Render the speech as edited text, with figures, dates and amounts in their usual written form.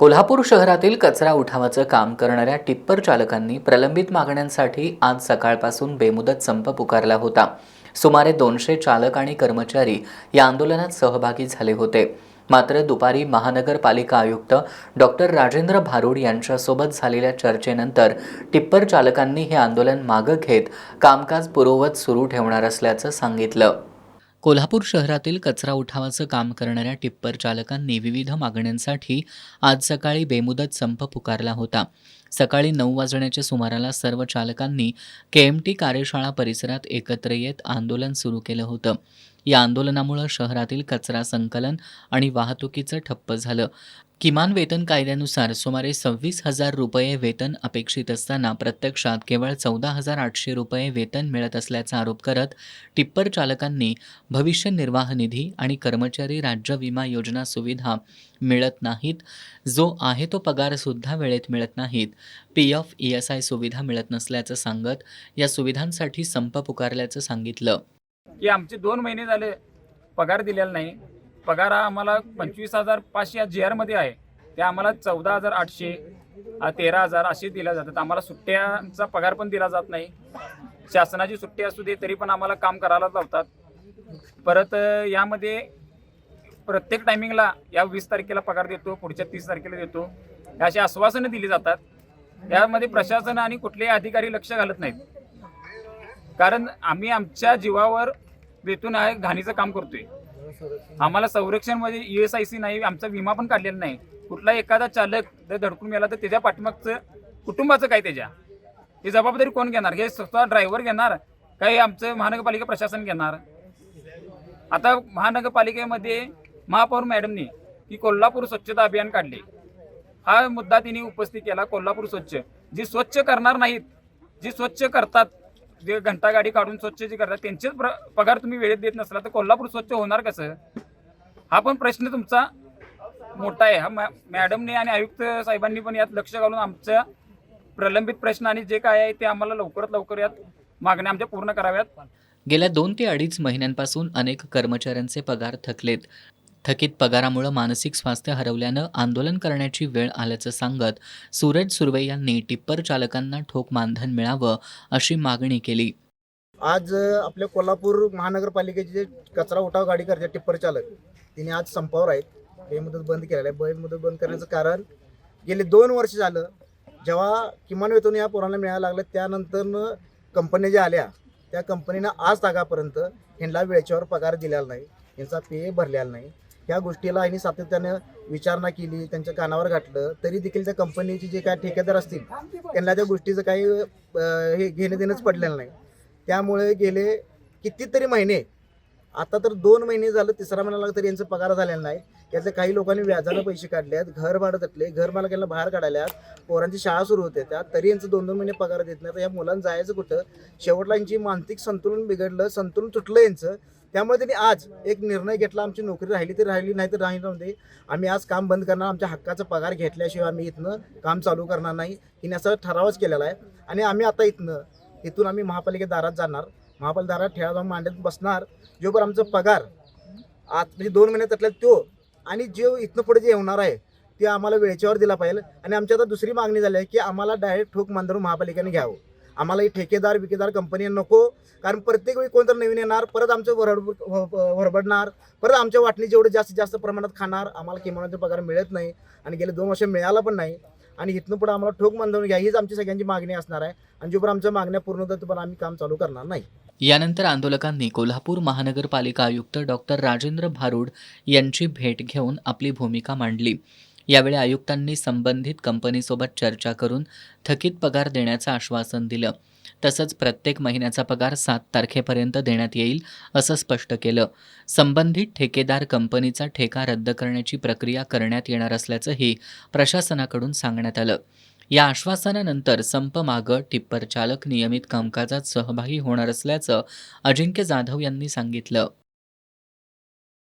कोल्हापूर शहरातील कचरा उठावाचं काम करणाऱ्या टिप्पर चालकांनी प्रलंबित मागण्यांसाठी आज सकाळपासून बेमुदत संप पुकारला होता। सुमारे 200 चालक आणि कर्मचारी या आंदोलनात सहभागी झाले होते। मात्र दुपारी महानगरपालिका आयुक्त डॉक्टर राजेंद्र भारुड यांच्यासोबत झालेल्या चर्चेनंतर टिप्पर चालकांनी हे आंदोलन मागे घेत कामकाज पूर्ववत सुरू ठेवणार असल्याचं सांगितलं। कोल्हापूर शहरातील कचरा उठावाचं काम करणाऱ्या टिप्पर चालकांनी विविध मागण्यांसाठी आज सकाळी बेमुदत संप पुकारला होता। सकाळी 9 वाजण्याच्या सुमाराला सर्व चालकांनी KMT कार्यशाळा परिसरात एकत्र येत आंदोलन सुरू केलं होतं। या आंदोलनामुळे शहरातील कचरा संकलन आणि वाहतुकीचं ठप्प झालं। किमान वेतन कायद्यानुसार सुमारे 26,000 रुपये वेतन अपेक्षित असताना प्रत्यक्षात केवळ 14,800 रुपये वेतन मिळत असल्याचा आरोप करत टिप्पर चालकांनी भविष्य निर्वाह निधी आणि कर्मचारी राज्य विमा योजना सुविधा मिळत नाहीत, जो आहे तो पगार सुद्धा वेळेत मिळत नाहीत, PF ESI सुविधा मिळत नसल्याचं सांगत या सुविधांसाठी संप पुकारल्याचं सांगितलं। की आमचे 2 महिने झाले पगार दिलेला नाही। पगार हा आम्हाला 25,500 या GR मध्ये आहे, ते आम्हाला 14,800 13,000 असे दिल्या जातात। आम्हाला सुट्ट्यांचा पगार पण दिला जात नाही। शासनाची सुट्टी असू दे तरी पण आम्हाला काम करायला लावतात। परत यामध्ये प्रत्येक टायमिंगला या 20 तारखेला पगार देतो, पुढच्या 30 तारखेला देतो, अशी आश्वासनं दिली जातात। यामध्ये प्रशासन आणि कुठलेही अधिकारी लक्ष घालत नाहीत, कारण आम्ही आमच्या जीवावर बेतून आहे घाणीचं काम करतोय। आम्हाला संरक्षणमध्ये ESIC नाही, आमचा विमा पण काढलेला नाही। कुठला एखादा चालक जर धडकून मेला तर त्याच्या पाठीमागचं कुटुंबाचं काय, त्याच्या ही जबाबदारी कोण घेणार? हे स्वतः ड्रायव्हर घेणार काही आमचं महानगरपालिका प्रशासन घेणार? आता महानगरपालिकेमध्ये महापौर मॅडमनी की कोल्हापूर स्वच्छता अभियान काढले, हा मुद्दा तिने उपस्थित केला। कोल्हापूर स्वच्छ, जी स्वच्छ करणार नाहीत, जी स्वच्छ करतात, जे घंटा गाडी काढून स्वच्छ जे करतात त्यांचेच पगार तुम्ही वेळेत देत नसला तर कोल्हापूर स्वच्छ होणार कसं? हा पण प्रश्न तुमचा मोठा आहे। हा मॅडमने आणि आयुक्त साहेबांनी पण यात लक्ष घालून आमच्या प्रलंबित प्रश्न आणि जे काय आहे ते आम्हाला लवकरात लवकर यात मागण्या आमच्या पूर्ण कराव्यात। गेल्या 2 ते 2.5 महिन्यांपासून अनेक कर्मचाऱ्यांचे पगार थकलेत। थकीत पगारामुळे मानसिक स्वास्थ्य हरवल्यानं आंदोलन करण्याची वेळ आल्याचं सांगत सूरज सुर्वे यांनी टिप्पर चालकांना ठोक मानधन मिळावं अशी मागणी केली। आज आपल्या कोल्हापूर महानगरपालिकेचे जे कचरा उठाव गाडी करते टिप्पर चालक, तिने आज संपावर आहेत, बेमुदत बंद केलेलं आहे। बेमुदत बंद करण्याचं कारण गेले 2 वर्ष झालं, जेव्हा किमान वेतन या पोरांना मिळायला लागलं त्यानंतर कंपन्या ज्या आल्या त्या कंपनीनं आज तागापर्यंत ह्यांना वेळेच्यावर पगार दिलेला नाही, यांचा पे भरलेला नाही। ह्या गोष्टीला यांनी सातत्यानं विचारणा केली, त्यांच्या कानावर घातलं, तरी देखील त्या कंपनीचे जे काय ठेकेदार असतील त्यांना त्या गोष्टीचं काही हे घेणं देणंच पडलेलं नाही। त्यामुळे गेले कितीतरी महिने, आता तर 2 महिने झालं, 3रा महिना लागला तरी यांचा पगार झालेला नाही। यातले काही लोकांनी व्याजानं पैसे काढले आहेत, घर भाडं तटले, घर मालकांना बाहेर काढायला, पोरांची शाळा सुरू होते त्या, तरी यांचं 2-2 महिने पगार देत नाही। तर या मुलांना जायचं कुठं? शेवटला यांची मानसिक संतुलन बिघडलं, संतुलन तुटलं यांचं। त्यामुळे त्यांनी आज एक निर्णय घेतला, आमची नोकरी राहिली तर राहिली, नाही तर राहिली, आम्ही आज काम बंद करणार, आमच्या हक्काचा पगार घेतल्याशिवाय आम्ही इथनं काम चालू करणार नाही, हिने असा ठरावच केलेला आहे। आणि आम्ही आता इथून आम्ही महापालिकेत दारात जाणार, महापालिका दारात ठेळा जाऊन मांडत बसणार, जोपर्यंत आमचा पगार आज म्हणजे 2 महिने तटला तो आणि जो इथनं पुढे जे येणार आहे ते आम्हाला वेळेच्यावर दिला पाहिजे। आणि आमची आता दुसरी मागणी झाली आहे की आम्हाला डायरेक्ट ठोक मानधन महापालिकेने घ्यावं। आम्हाला ही ठेकेदार कंपनी नको, कारण प्रत्येक वेळी कोणतरी नवीन येणार, परत आमचं वरबडणार, परत आमच्या वाटणी जेवढे जास्तीत जास्त प्रमाणात खाणार। आम्हाला किमान पगार मिळत नाही आणि गेले 2 वर्ष मिळाला पण नाही, आणि इथनं पुढे आम्हाला ठोक मानधन घ्या हीच आमची सगळ्यांची मागणी असणार आहे। आणि जोपर्यंत आमच्या मागण्या पूर्ण होतात तोपर्यंत आम्ही काम चालू करणार नाही। यानंतर आंदोलकांनी कोल्हापूर महानगरपालिका आयुक्त डॉक्टर राजेंद्र भारुड यांची भेट घेऊन आपली भूमिका मांडली। यावेळी आयुक्तांनी संबंधित कंपनीसोबत चर्चा करून थकीत पगार देण्याचं आश्वासन दिलं। तसंच प्रत्येक महिन्याचा पगार 7 तारखेपर्यंत देण्यात येईल असं स्पष्ट केलं। संबंधित ठेकेदार कंपनीचा ठेका रद्द करण्याची प्रक्रिया करण्यात येणार असल्याचंही प्रशासनाकडून सांगण्यात आलं। या आश्वासनानंतर संप मागं टिप्पर चालक नियमित कामकाजात सहभागी होणार असल्याचं अजिंक्य जाधव यांनी सांगितलं।